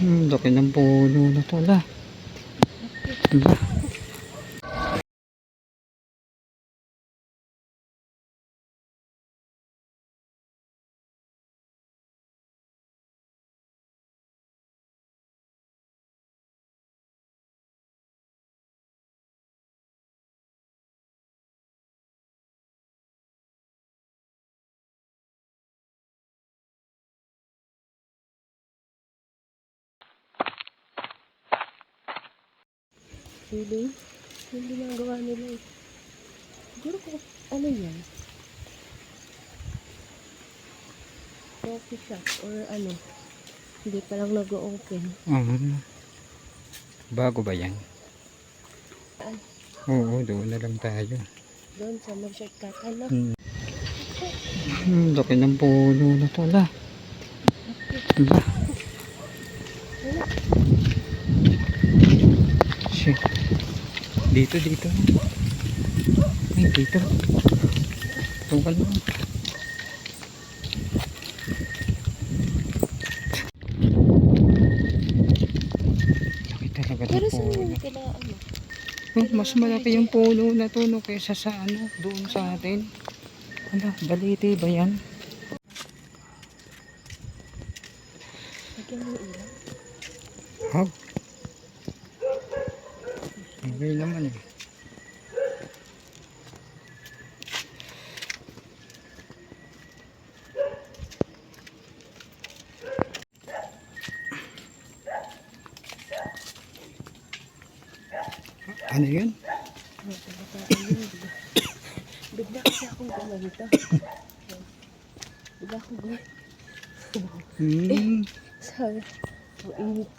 Laki ng puno na to, ala. Diba? Hindi. Yung ginagawa nila eh. Siguro ko, ano yan? Coffee shop or ano? Hindi pa lang nag-o-open. Bago ba yan? Saan? Oo, doon na lang tayo. Doon sa mag-shortcut. Ano? Laki ng puno na to, ala. Diba? Shit. Dito. Ay, dito. Tukan mo. Laki talaga ng Pero saan puno. yung kila ano? Mas malaki yung puno na to, no, kaysa sa ano, doon sa atin. Ala, baliti ba yan? Lagyan mo ilan? Hag. Okay naman eh. Ano yun? Bigla kasi akong gumanito. Bigla akong gumanito. Hmm. Sabi, ang init